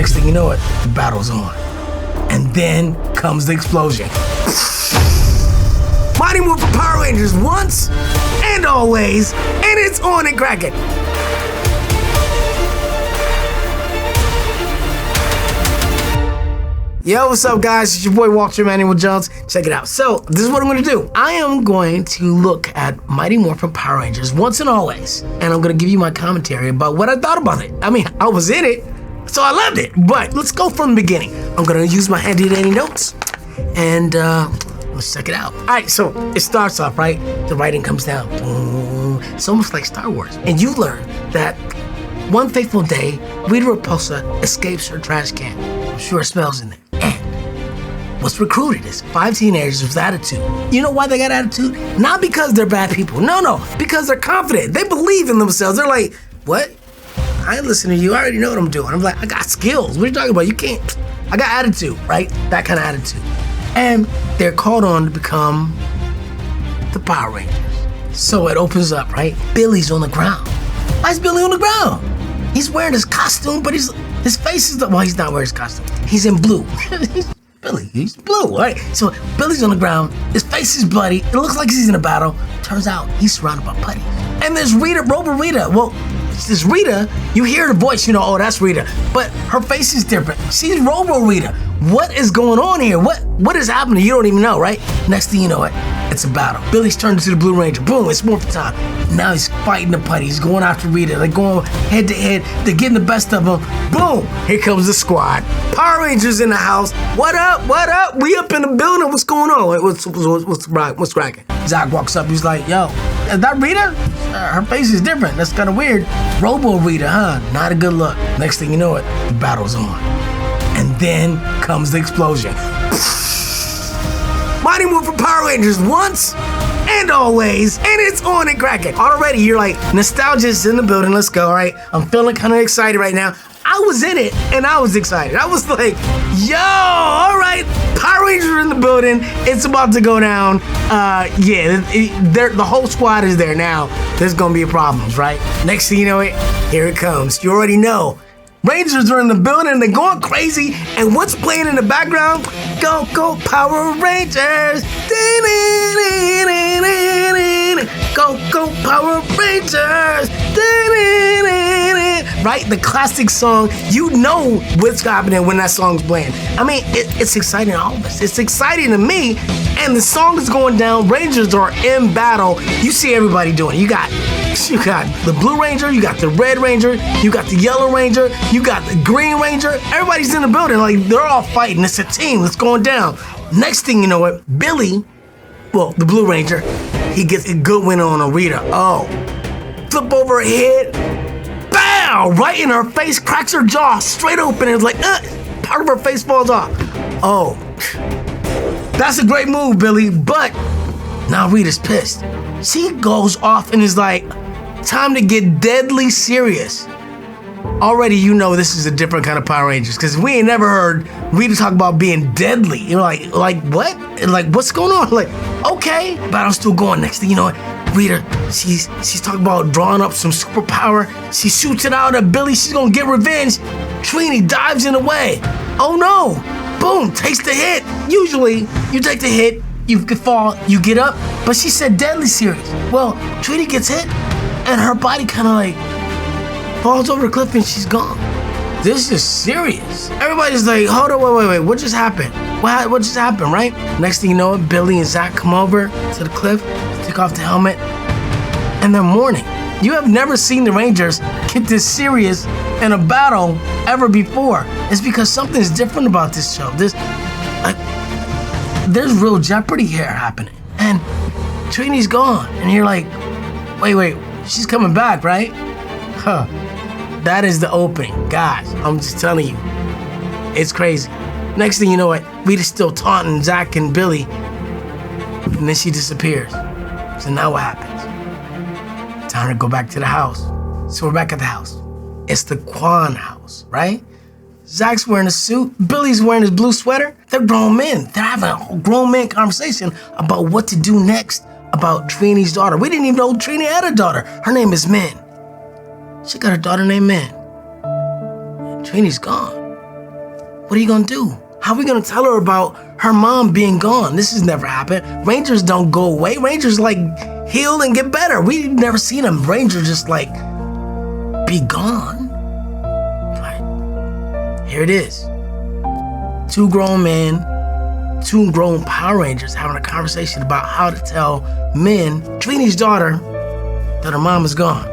Next thing you know it, the battle's on. And then comes the explosion. Mighty Morphin Power Rangers once and always, and it's on and cracking. Yo, what's up, guys? It's your boy Walter Emmanuel Jones. Check it out. So, this is what I'm gonna do. I am going to look at Mighty Morphin Power Rangers once and always, and I'm gonna give you my commentary about what I thought about it. I mean, I was in it, so I loved it. But let's go from the beginning. I'm gonna use my handy dandy notes, and let's check it out. All right, so it starts off, right? The writing comes down. It's almost like Star Wars. And you learn that one fateful day, Rita Repulsa escapes her trash can. I'm sure it smells in there. And what's recruited is 5 teenagers with attitude. You know why they got attitude? Not because they're bad people. No, because they're confident. They believe in themselves. They're like, what? I ain't listening to you. I already know what I'm doing. I'm like, I got skills. What are you talking about? You can't. I got attitude, right? That kind of attitude. And they're called on to become the Power Rangers. So it opens up, right? Billy's on the ground. Why is Billy on the ground? He's wearing his costume, but his face is, well, he's not wearing his costume. He's in blue. Billy, he's blue, right? So Billy's on the ground. His face is bloody. It looks like he's in a battle. Turns out he's surrounded by putty. And there's Rita, Robo Rita. Well, this Rita, you hear the voice, you know, oh, that's Rita. But her face is different. She's Robo Rita. What is going on here? What is happening? You don't even know, right? Next thing you know it, it's a battle. Billy's turned into the Blue Ranger. Boom, it's morphin' time. Now he's fighting the putty. He's going after Rita. They're going head to head. They're getting the best of them. Boom, here comes the squad. Power Rangers in the house. What up? What up? We up in the building. What's going on? What's cracking? Zach walks up. He's like, yo, is that Rita? Her face is different. That's kind of weird. Robo Rita, huh? Not a good look. Next thing you know it, the battle's on. And then comes the explosion. Mighty Morphin Power Rangers once and always, and it's on and cracking. Already, you're like, nostalgia's in the building. Let's go, all right? I'm feeling kind of excited right now. I was in it, and I was excited. I was like, yo, all right, Power Rangers are in the building. It's about to go down. The whole squad is there now. There's gonna be problems, right? Next thing you know it, here it comes. You already know. Rangers are in the building, they're going crazy, and what's playing in the background? Go, go, Power Rangers! Go, go, Power Rangers! Right? The classic song, you know what's happening when that song's playing. I mean, it's exciting to all of us. It's exciting to me, and the song is going down, Rangers are in battle. You see everybody doing it. You got the Blue Ranger, you got the Red Ranger, you got the Yellow Ranger, you got the Green Ranger. Everybody's in the building, like they're all fighting. It's a team, it's going down. Next thing you know it, Billy, well, the Blue Ranger, he gets a good win on Rita. Oh, flip over her head, bow, right in her face, cracks her jaw straight open, and it's like, part of her face falls off. Oh, that's a great move, Billy, but now Rita's pissed. She goes off and is like, time to get deadly serious. Already you know this is a different kind of Power Rangers, because we ain't never heard Rita talk about being deadly. You're like what? Like, what's going on? Like, okay, battle's still going. Next thing you know, Rita, she's talking about drawing up some superpower. She shoots it out at Billy. She's gonna get revenge. Trini dives in the way. Oh no! Boom, takes the hit. Usually, you take the hit, you could fall, you get up, but she said deadly serious. Well, Trini gets hit, and her body kind of like falls over the cliff and she's gone. This is serious. Everybody's like, hold on, wait, what just happened? What just happened, right? Next thing you know it, Billy and Zach come over to the cliff, take off the helmet, and they're mourning. You have never seen the Rangers get this serious in a battle ever before. It's because something's different about this show. There's real jeopardy here happening. And Trini's gone. And you're like, wait, she's coming back, right? Huh. That is the opening. Guys, I'm just telling you. It's crazy. Next thing you know, Rita's still taunting Zach and Billy. And then she disappears. So now what happens? Time to go back to the house. So we're back at the house. It's the Kwan house, right? Zach's wearing a suit. Billy's wearing his blue sweater. They're grown men. They're having a grown man conversation about what to do next about Trini's daughter. We didn't even know Trini had a daughter. Her name is Min. She got a daughter named Min. And Trini's gone. What are you gonna do? How are we gonna tell her about her mom being gone? This has never happened. Rangers don't go away. Rangers like heal and get better. We've never seen a Ranger just like be gone. But here it is. Two grown men, two grown Power Rangers having a conversation about how to tell men, Trini's daughter, that her mom is gone.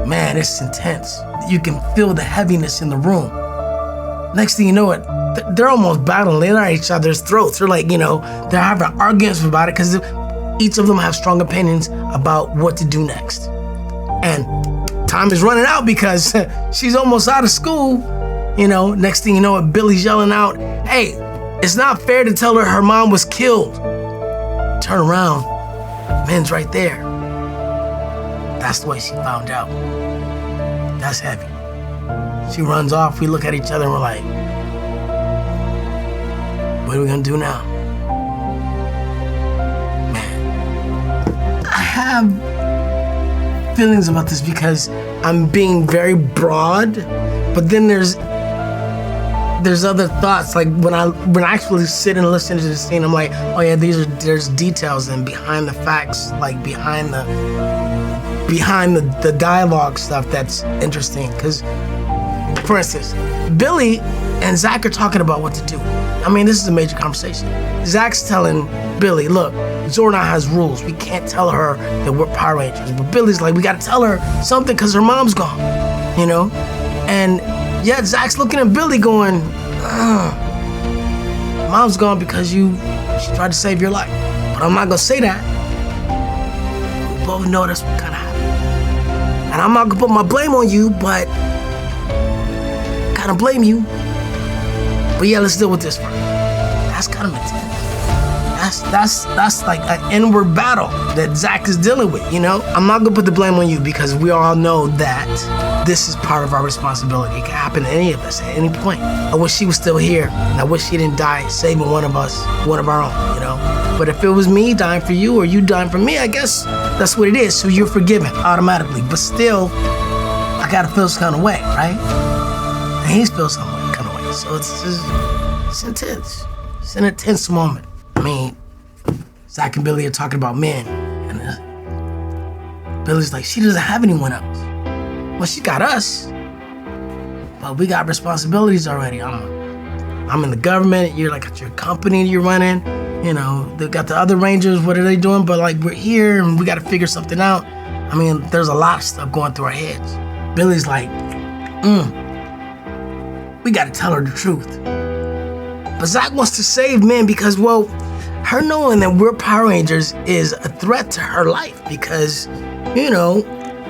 Man, it's intense. You can feel the heaviness in the room. Next thing you know it, they're almost battling. They're at each other's throats. They're like, they're having arguments about it because each of them have strong opinions about what to do next. And time is running out because she's almost out of school. Next thing you know it, Billy's yelling out, hey, it's not fair to tell her her mom was killed. Turn around, Min's right there. That's the way she found out. That's heavy. She runs off, we look at each other and we're like, what are we gonna do now? Man, I have feelings about this because I'm being very broad, but then there's other thoughts. Like when I actually sit and listen to the scene, I'm like, oh yeah, there's details and behind the facts, like behind the dialogue stuff that's interesting. Because, for instance, Billy and Zach are talking about what to do. I mean, this is a major conversation. Zach's telling Billy, look, Zordon has rules. We can't tell her that we're Power Rangers. But Billy's like, we gotta tell her something because her mom's gone, And yet Zach's looking at Billy going, mom's gone because she tried to save your life. But I'm not gonna say that. We both know that's what kinda happened. And I'm not gonna put my blame on you, but kinda blame you. But yeah, let's deal with this first. That's kind of intense. That's like an inward battle that Zach is dealing with, I'm not gonna put the blame on you because we all know that this is part of our responsibility. It can happen to any of us at any point. I wish she was still here, and I wish she didn't die saving one of us, one of our own, But if it was me dying for you or you dying for me, I guess that's what it is. So you're forgiven automatically. But still, I gotta feel some kind of way, right? And he feels some kind of way. So it's intense. It's an intense moment. I mean, Zach and Billy are talking about men, and Billy's like, she doesn't have anyone else. Well, she got us, but we got responsibilities already. I'm in the government. You're like at your company you're running. They got the other Rangers. What are they doing? But like we're here and we got to figure something out. I mean, there's a lot of stuff going through our heads. Billy's like, we got to tell her the truth. But Zach wants to save men because, well, her knowing that we're Power Rangers is a threat to her life because,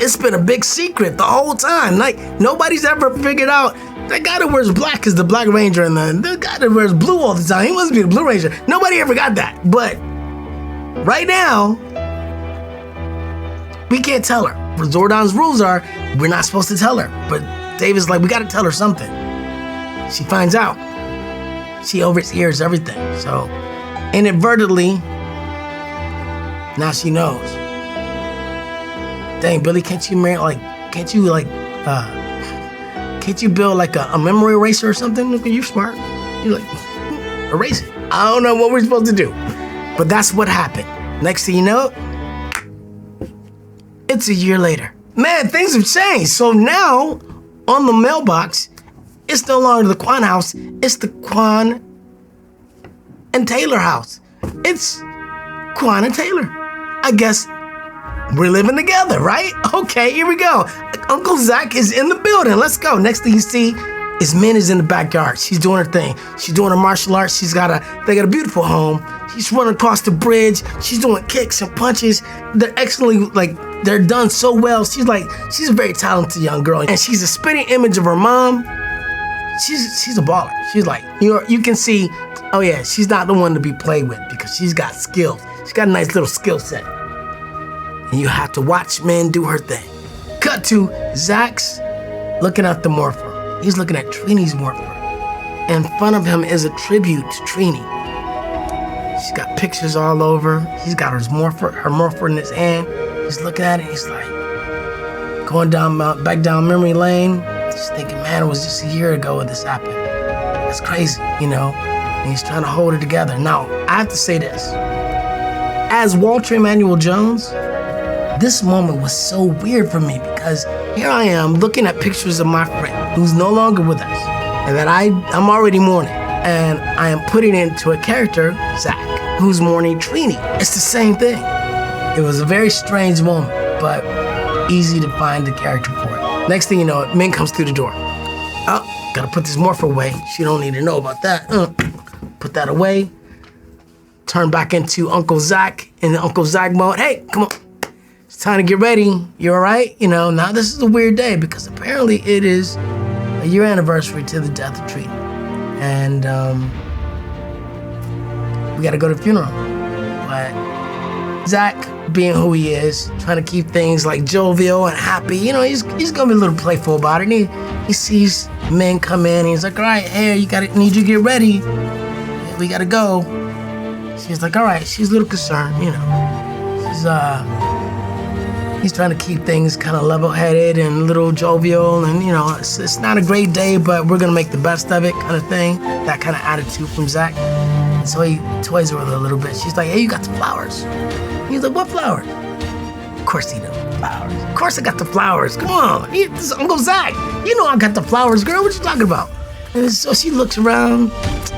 it's been a big secret the whole time. Like, nobody's ever figured out that guy that wears black is the Black Ranger and the guy that wears blue all the time, he must be the Blue Ranger. Nobody ever got that. But right now, we can't tell her. What Zordon's rules are, we're not supposed to tell her. But David's like, we got to tell her something. She finds out. She overhears everything. So inadvertently, now she knows. Dang, Billy, can't you build like a memory eraser or something? Look, you're smart. You're like, erase it. I don't know what we're supposed to do. But that's what happened. Next thing you know, it's a year later. Man, things have changed. So now, on the mailbox, it's no longer the Quan house, it's the Quan and Taylor house. It's Quan and Taylor. I guess we're living together, right? Okay, here we go. Uncle Zach is in the building. Let's go. Next thing you see is Min is in the backyard. She's doing her thing. She's doing her martial arts. They got a beautiful home. She's running across the bridge. She's doing kicks and punches. They're excellently, they're done so well. She's a very talented young girl. And she's a spitting image of her mom. She's a baller. She's like, you can see, oh yeah, she's not the one to be played with because she's got skills. She's got a nice little skill set. And you have to watch Min do her thing. Cut to Zach's looking at the morpher. He's looking at Trini's morpher. In front of him is a tribute to Trini. She's got pictures all over. He's got her morpher in his hand. He's looking at it. He's like, going back down memory lane. She's thinking, man, it was just a year ago when this happened. That's crazy, you know? And he's trying to hold it together. Now, I have to say this. As Walter Emmanuel Jones, this moment was so weird for me because here I am looking at pictures of my friend who's no longer with us and that I'm already mourning. And I am putting into a character, Zach, who's mourning Trini. It's the same thing. It was a very strange moment, but easy to find the character for it. Next thing you know, Min comes through the door. Oh, gotta put this morph away. She don't need to know about that. Put that away. Turn back into Uncle Zach in the Uncle Zach mode. Hey, come on. It's time to get ready. You all right? You know, now this is a weird day because apparently it is a year anniversary to the death of Trini. And we gotta go to the funeral. But Zach, being who he is, trying to keep things like jovial and happy, you know, he's gonna be a little playful about it. And he sees men come in and he's like, all right, hey, need you to get ready. We gotta go. She's like, all right. She's a little concerned, you know. He's trying to keep things kind of level-headed and a little jovial, and you know, it's not a great day, but we're gonna make the best of it, kind of thing. That kind of attitude from Zach. And so he toys her with her a little bit. She's like, hey, you got the flowers. He's like, what flowers? Of course he knows flowers. Of course I got the flowers. Come on, this is Uncle Zach. You know I got the flowers, girl. What you talking about? And so she looks around.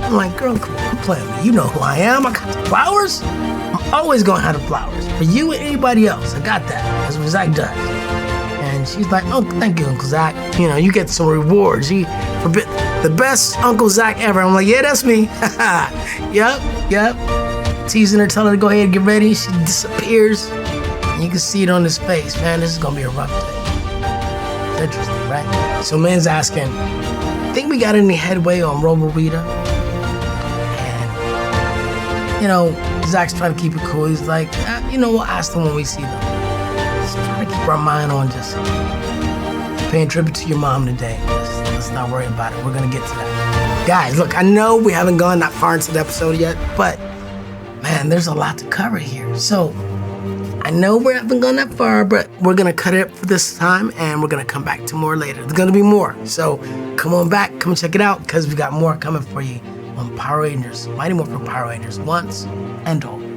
I'm like, girl, come on, play with me. You know who I am. I got the flowers. I'm always gonna have the flowers for you and anybody else. I got that. That's what Zach does. And she's like, oh, thank you, Uncle Zach. You know, you get some rewards. The best Uncle Zach ever. I'm like, yeah, that's me. Yep. Teasing her, telling her to go ahead and get ready. She disappears. And you can see it on his face. Man, this is gonna be a rough day. It's interesting, right? So Man's asking, think we got any headway on Robo Rita? And, you know, Zach's trying to keep it cool. He's like, you know, we'll ask them when we see them. Just trying to keep our mind on just paying tribute to your mom today. Let's not worry about it. We're going to get to that. Guys, look, I know we haven't gone that far into the episode yet, but, man, there's a lot to cover here. So, I know we haven't gone that far, but we're going to cut it for this time, and we're going to come back to more later. There's going to be more. So, come on back. Come and check it out, because we got more coming for you on Power Rangers. Mighty Morphin Power Rangers once and always.